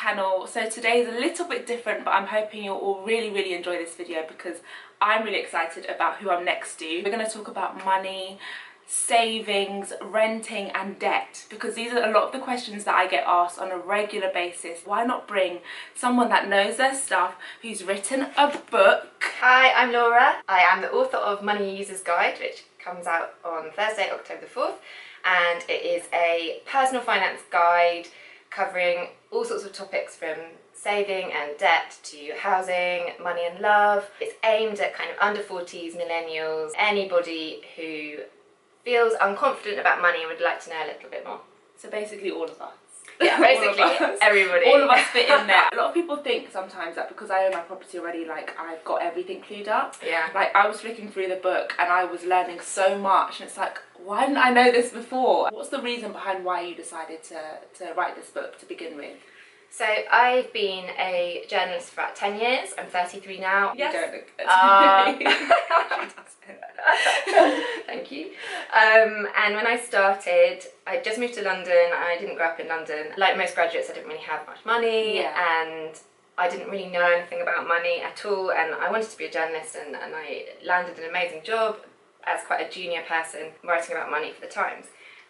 channel. So today is a little bit different, but I'm hoping you'll all really enjoy this video because I'm really excited about who I'm next to. We're going to talk about money, savings, renting and debt, because these are a lot of the questions that I get asked on a regular basis. Why not bring someone that knows their stuff, who's written a book? Hi, I'm Laura. I am the author of Money User's Guide, which comes out on Thursday, October the 4th, and it is a personal finance guide covering all sorts of topics from saving and debt to housing, money and love. It's aimed at kind of under 40s, millennials, anybody who feels unconfident about money and would like to know a little bit more. So basically all of us. Yeah, basically everybody. All of us fit in there. A lot of people think sometimes that because I own my property already, like I've got everything clued up. Yeah. Like I was flicking through the book and I was learning so much, and it's like, why didn't I know this before? What's the reason behind why you decided to write this book to begin with? So I've been a journalist for about 10 years. I'm 33 now. Yes. You don't look good. Thank you. And when I started, I just moved to London. I didn't grow up in London. Like most graduates, I didn't really have much money, and I didn't really know anything about money at all, and I wanted to be a journalist, and I landed an amazing job as quite a junior person writing about money for the Times.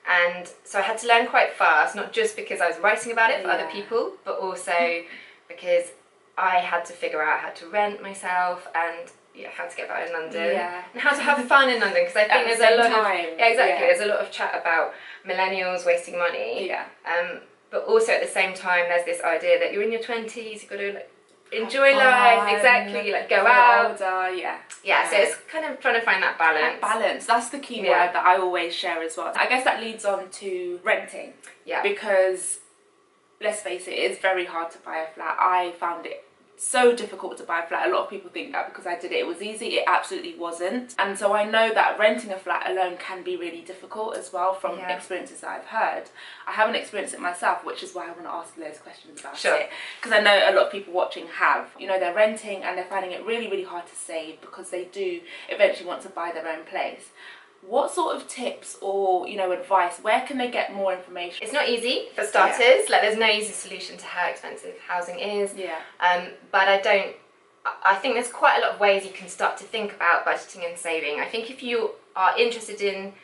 And so I had to learn quite fast, not just because I was writing about it for other people, but also because I had to figure out how to rent myself and how to get by in London and how to have fun in London, because I think there's a lot of there's a lot of chat about millennials wasting money. But also at the same time, there's this idea that you're in your 20s, you've got to like enjoy life, exactly, like go out. Older, so it's kind of trying to find that balance. That's the key word that I always share as well. I guess that leads on to renting. Because let's face it, it's very hard to buy a flat. I found it so difficult to buy a flat. A lot of people think that because I did it was easy. It absolutely wasn't. And so I know that renting a flat alone can be really difficult as well, from experiences that I've heard. I haven't experienced it myself, which is why I want to ask loads of questions about it, because I know a lot of people watching have. You know, they're renting and they're finding it really hard to save because they do eventually want to buy their own place. What sort of tips or, advice, where can they get more information? It's not easy for starters. Like, there's no easy solution to how expensive housing is. But I think there's quite a lot of ways you can start to think about budgeting and saving. I think if you are interested in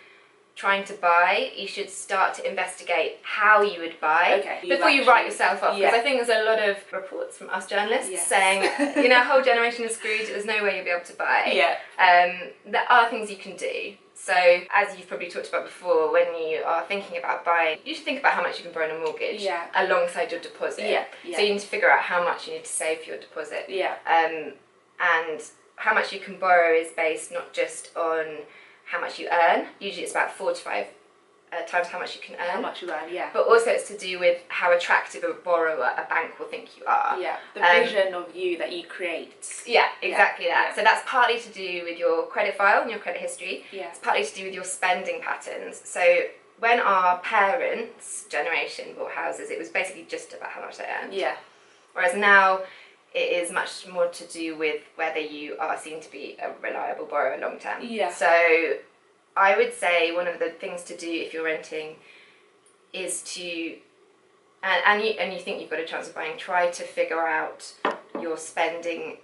trying to buy, you should start to investigate how you would buy before you write yourself off. Because I think there's a lot of reports from us journalists saying, a whole generation is screwed, there's no way you'll be able to buy. There are things you can do. So, as you've probably talked about before, when you are thinking about buying, you should think about how much you can borrow on a mortgage alongside your deposit. So you need to figure out how much you need to save for your deposit. And how much you can borrow is based not just on how much you earn. Usually it's about 4 to 5 times how much you can earn. How much you earn, But also it's to do with how attractive a borrower a bank will think you are. The vision of you that you create. Exactly that. So that's partly to do with your credit file and your credit history. It's partly to do with your spending patterns. So when our parents' generation bought houses, it was basically just about how much they earned. Whereas now it is much more to do with whether you are seen to be a reliable borrower long term. So I would say one of the things to do if you're renting is to, and you think you've got a chance of buying, try to figure out your spending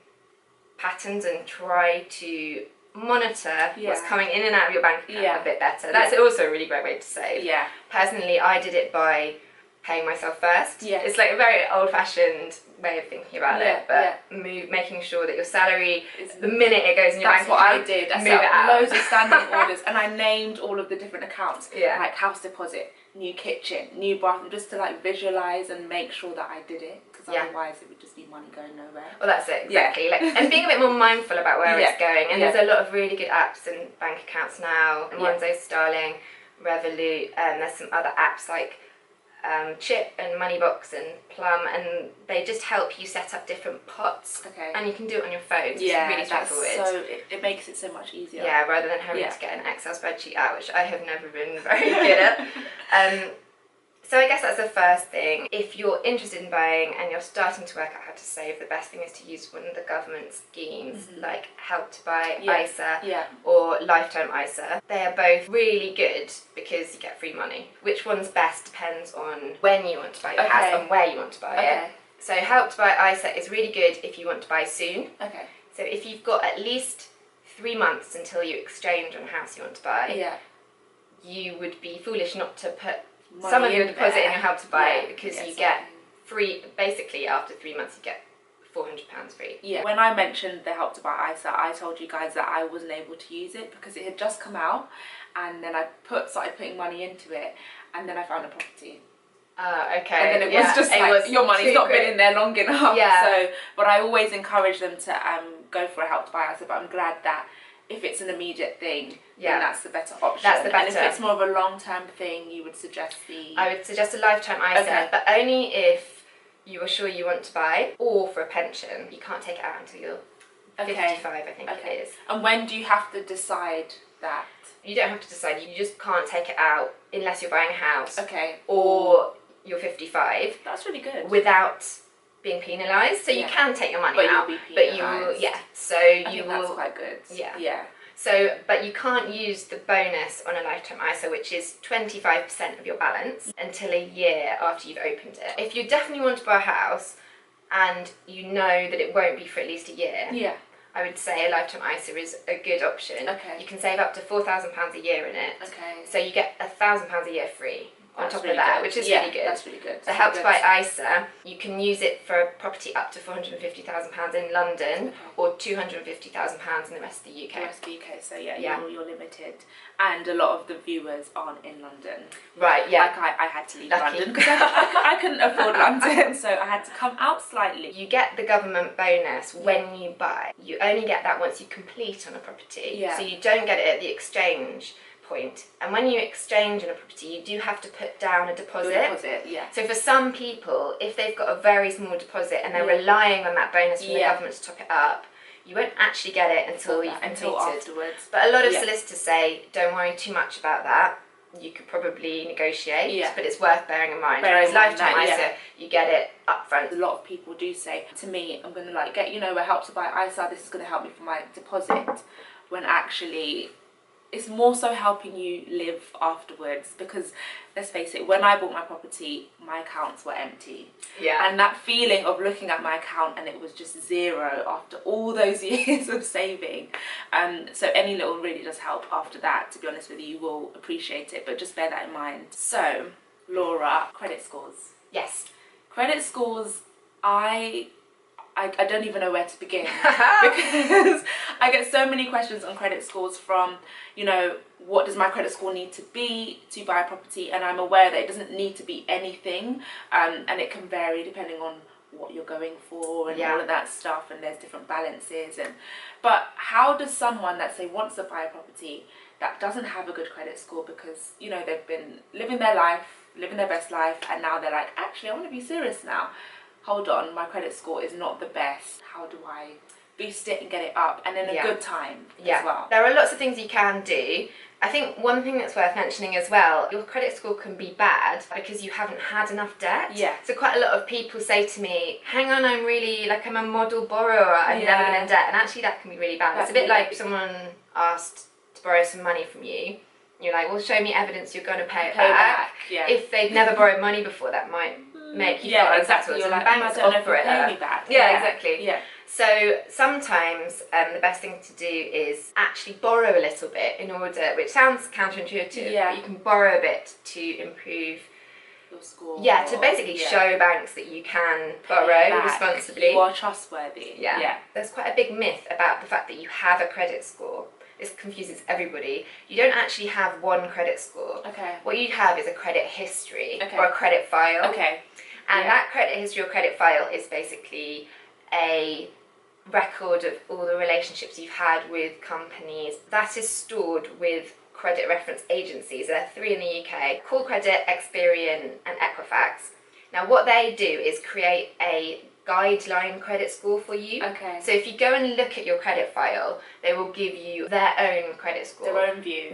patterns and try to monitor what's coming in and out of your bank account a bit better. That's also a really great way to save. Personally, I did it by paying myself first. It's like a very old-fashioned way of thinking about it, but making sure that your salary, the minute it goes in your bank account, that's what I did. I set up loads of standing orders, and I named all of the different accounts, like house deposit, new kitchen, new bathroom, just to like visualize and make sure that I did it, because otherwise it would just be money going nowhere. Well, that's it, exactly. Like, and being a bit more mindful about where it's going. And there's a lot of really good apps and bank accounts now, and one's Starling, Revolut, and there's some other apps like Chip and Moneybox and Plum, and they just help you set up different pots, and you can do it on your phone. It's really straightforward. So it makes it so much easier. Rather than having to get an Excel spreadsheet out, which I have never been very good at. So I guess that's the first thing. If you're interested in buying and you're starting to work out how to save, the best thing is to use one of the government schemes, like Help to Buy, ISA, or Lifetime ISA. They are both really good because you get free money. Which one's best depends on when you want to buy your house and where you want to buy it. So Help to Buy ISA is really good if you want to buy soon. Okay. So if you've got at least 3 months until you exchange on a house you want to buy, you would be foolish not to put some of your deposit in your Help to Buy, because you get free, basically after 3 months you get £400 free. Yeah. When I mentioned the Help to Buy ISA, I told you guys that I wasn't able to use it because it had just come out, and then I started putting money into it, and then I found a property. Okay. And then it was just like, your money's not been in there long enough. Yeah. So, but I always encourage them to go for a Help to Buy ISA, but I'm glad that if it's an immediate thing, then that's the better option. That's the better. And if it's more of a long-term thing, you would suggest I would suggest a lifetime ISA, but only if you are sure you want to buy, or for a pension. You can't take it out until you're 55, I think it is. And when do you have to decide that? You don't have to decide, you just can't take it out unless you're buying a house. Okay. Or you're 55. That's really good. Without being penalised. So you can take your money out, but you will, so you will. That's quite good. Yeah. So, but you can't use the bonus on a lifetime ISA, which is 25% of your balance, until a year after you've opened it. If you definitely want to buy a house and you know that it won't be for at least a year, I would say a lifetime ISA is a good option. Okay. You can save up to £4,000 a year in it. Okay. So you get £1,000 a year free on top of that, which is really good. That's really good. The Help to Buy ISA, you can use it for a property up to £450,000 in London, or £250,000 in the rest of the UK. The rest of the UK, so you're limited. And a lot of the viewers aren't in London. Right, yeah. Like I had to leave London because I couldn't afford London, so I had to come out slightly. You get the government bonus when you buy. You only get that once you complete on a property. Yeah. So you don't get it at the exchange point. And when you exchange on a property, you do have to put down a deposit. So for some people, if they've got a very small deposit and they're relying on that bonus from the government to top it up, you won't actually get it until you've completed. Afterwards. But a lot of solicitors say, don't worry too much about that. You could probably negotiate, but it's worth bearing in mind. Whereas lifetime ISA, you get it up front. A lot of people do say to me, I'm going to get, a Help to Buy ISA, this is going to help me for my deposit, when actually it's more so helping you live afterwards, because let's face it, when I bought my property, my accounts were empty. And that feeling of looking at my account and it was just zero after all those years of saving. So any little really does help after that. To be honest with you, you will appreciate it, but just bear that in mind. So, Laura, credit scores. Yes. Credit scores, I don't even know where to begin because I get so many questions on credit scores from, what does my credit score need to be to buy a property? And I'm aware that it doesn't need to be anything, and it can vary depending on what you're going for and all of that stuff, and there's different balances. But how does someone that say wants to buy a property that doesn't have a good credit score because they've been living their life, living their best life, and now they're like, actually I want to be serious now, hold on, my credit score is not the best, how do I boost it and get it up, and in a good time as well? There are lots of things you can do. I think one thing that's worth mentioning as well, your credit score can be bad because you haven't had enough debt. So quite a lot of people say to me, hang on, I'm a model borrower, I've never been in debt, and actually that can be really bad. It's a bit like someone asked to borrow some money from you. You're like, well, show me evidence you're going to pay it back. If they've never borrowed money before, that might make you feel entitled. You're like, banks offer it. Pay me back. Exactly. So sometimes the best thing to do is actually borrow a little bit in order, which sounds counterintuitive, but you can borrow a bit to improve your score. To basically show banks that you can borrow responsibly. You are trustworthy. There's quite a big myth about the fact that you have a credit score. This confuses everybody. You don't actually have one credit score. What you have is a credit history or a credit file. And that credit history or credit file is basically a record of all the relationships you've had with companies. That is stored with credit reference agencies. There are 3 in the UK: Call Credit, Experian and Equifax. Now what they do is create a guideline credit score for you. So if you go and look at your credit file, they will give you their own credit score. Their own view.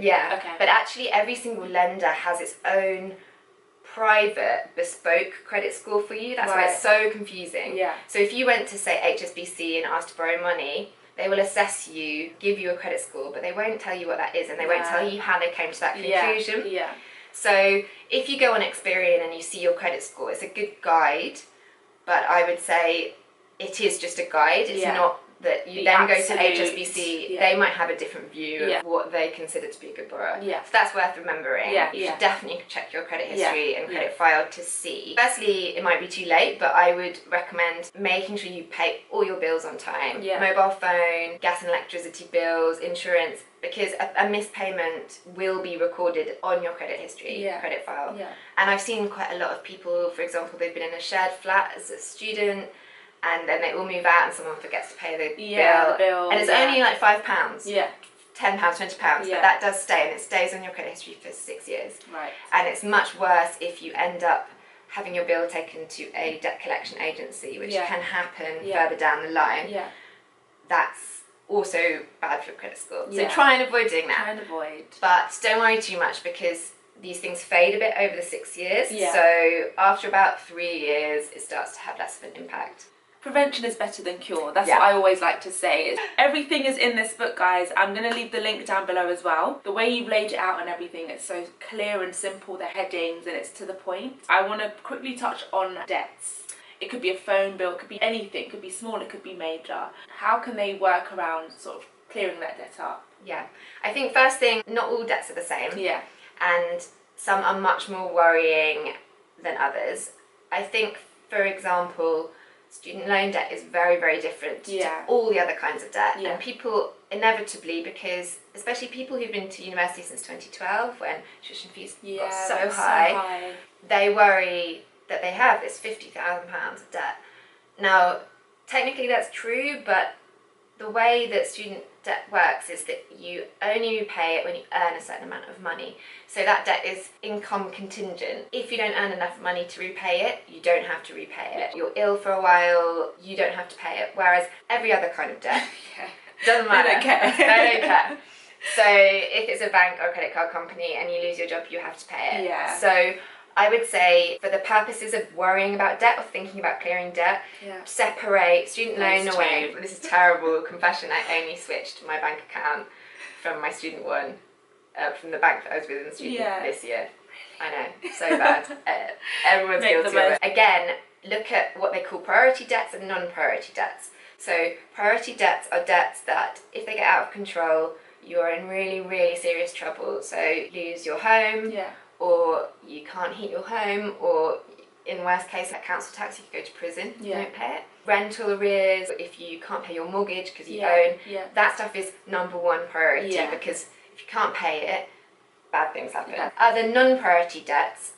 But actually every single lender has its own private bespoke credit score for you. That's why it's so confusing. So if you went to say HSBC and asked to borrow money, they will assess you, give you a credit score, but they won't tell you what that is, and they won't tell you how they came to that conclusion. So if you go on Experian and you see your credit score, it's a good guide but I would say it is just a guide. It's not that you then go to HSBC, they might have a different view of what they consider to be a good borrower. So that's worth remembering. You should definitely check your credit history and credit file to see. Firstly, it might be too late, but I would recommend making sure you pay all your bills on time. Mobile phone, gas and electricity bills, insurance, because a missed payment will be recorded on your credit history, credit file. And I've seen quite a lot of people, for example, they've been in a shared flat as a student, and then they all move out and someone forgets to pay the bill. And it's only like £5. £10, £20, but that does stay, and it stays on your credit history for 6 years. And it's much worse if you end up having your bill taken to a debt collection agency, which can happen further down the line. That's also bad for your credit score. So try and avoid doing that. But don't worry too much, because these things fade a bit over the 6 years. So after about 3 years, it starts to have less of an impact. Prevention is better than cure. That's what I always like to say. Everything is in this book, guys. I'm going to leave the link down below as well. The way you've laid it out and everything, it's so clear and simple, the headings, and it's to the point. I want to quickly touch on debts. It could be a phone bill, it could be anything, it could be small, it could be major. How can they work around sort of clearing that debt up? I think first thing, not all debts are the same. And some are much more worrying than others. I think, for example, student loan debt is very, very different to all the other kinds of debt. And people inevitably, because especially people who've been to university since 2012 when tuition fees got so high, they worry that they have this £50,000 of debt. Now, technically that's true, but the way that student debt works is that you only repay it when you earn a certain amount of money. So that debt is income contingent. If you don't earn enough money to repay it, you don't have to repay it. You're ill for a while, you don't have to pay it. Whereas every other kind of debt, doesn't matter. They don't care. They don't care. So if it's a bank or a credit card company and you lose your job, you have to pay it. So I would say, for the purposes of worrying about debt or thinking about clearing debt, separate student loan away. This is terrible confession. I only switched my bank account from my student one, from the bank that I was with in the student this year. I know, so bad. Everyone's guilty of it. Again, look at what they call priority debts and non-priority debts. So priority debts are debts that, if they get out of control, you're in really, really serious trouble. So lose your home, or you can't heat your home, or in worst case, like council tax, you could go to prison if you don't pay it. Rental arrears, if you can't pay your mortgage because you own, that stuff is #1 priority, because if you can't pay it, bad things happen. Other non-priority debts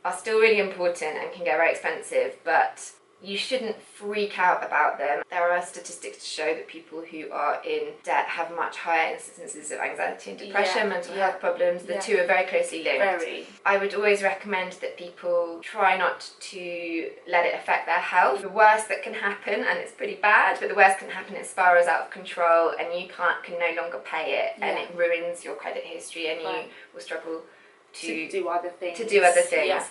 are still really important and can get very expensive, but you shouldn't freak out about them. There are statistics to show that people who are in debt have much higher incidences of anxiety and depression, mental health problems. The two are very closely linked. I would always recommend that people try not to let it affect their health. The worst that can happen, and it's pretty bad, but the worst can happen, it spirals out of control and you can no longer pay it, and it ruins your credit history, and you will struggle to do other things.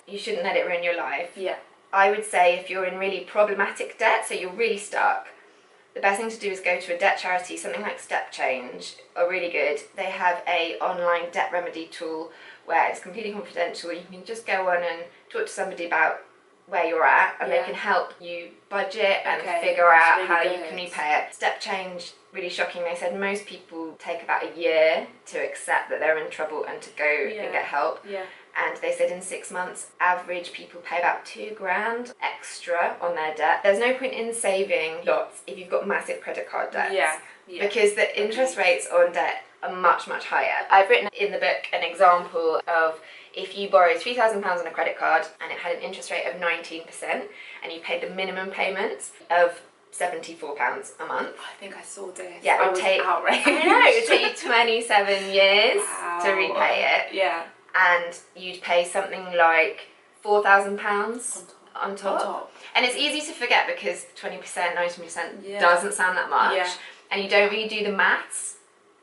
You shouldn't let it ruin your life. I would say if you're in really problematic debt, so you're really stuck, the best thing to do is go to a debt charity. Something like Step Change are really good. They have a online debt remedy tool where it's completely confidential. You can just go on and talk to somebody about where you're at, and they can help you budget and figure out how you can repay it. Step Change, really shocking, they said most people take about a year to accept that they're in trouble and to go and get help. And they said in 6 months, average people pay about $2,000 extra on their debt. There's no point in saving lots if you've got massive credit card debts. Because the interest rates on debt are much, much higher. I've written in the book an example of if you borrowed £3,000 on a credit card and it had an interest rate of 19%, and you paid the minimum payments of £74 a month. I think I saw this. It would take outraged. I know, it would take you 27 years to repay it. And you'd pay something like £4,000 on top. And it's easy to forget because 20%, 19% doesn't sound that much. And you don't really do the maths,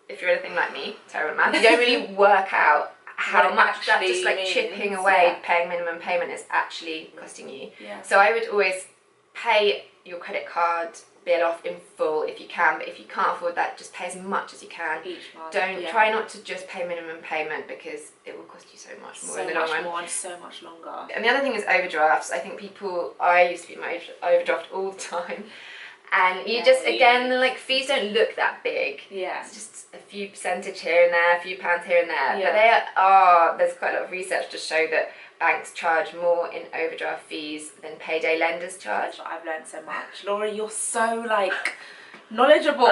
if you're anything like me, terrible at maths. You don't really work out how much that just like chipping away, paying minimum payment is actually costing you. So I would always pay your credit card bill off in full if you can, but if you can't afford that, just pay as much as you can each month. Try not to just pay minimum payment, because it will cost you so much more in the long run. So much more and so much longer. And the other thing is overdrafts. I think I used to be in my overdraft all the time, and you just, again, like, fees don't look that big. It's just a few percentage here and there, a few pounds here and there, but there's quite a lot of research to show that banks charge more in overdraft fees than payday lenders charge. I've learned so much. Laura, you're so, like, knowledgeable.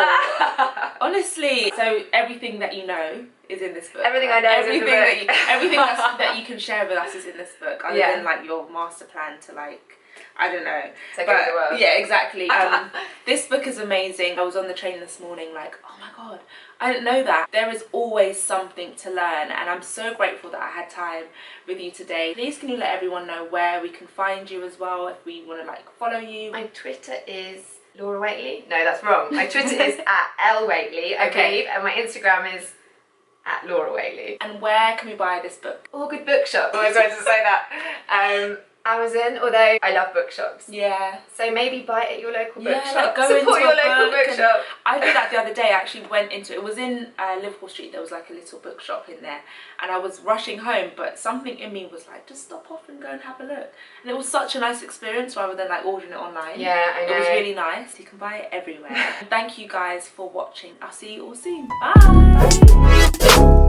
Honestly. So everything that you know is in this book. Everything I know is in the book. Everything that you can share with us is in this book, other than, like, your master plan to, like, I don't know. Take over the world. Yeah, exactly. This book is amazing. I was on the train this morning like, oh my god, I didn't know that. There is always something to learn, and I'm so grateful that I had time with you today. Please can you let everyone know where we can find you as well, if we want to, like, follow you? My Twitter is Laura Whateley. No, that's wrong. My Twitter is @LWhateley, I believe, and my Instagram is @Laura Whateley. And where can we buy this book? All good bookshops. I was going to say that. Amazon, although I love bookshops. Yeah. So maybe buy it at your local bookshop. Like, go support into your local bookshop. I did that the other day. I actually went into it was in Liverpool Street. There was like a little bookshop in there, and I was rushing home, but something in me was like, just stop off and go and have a look. And it was such a nice experience rather than, like, ordering it online. Yeah, I know. It was really nice. You can buy it everywhere. Thank you guys for watching. I'll see you all soon. Bye.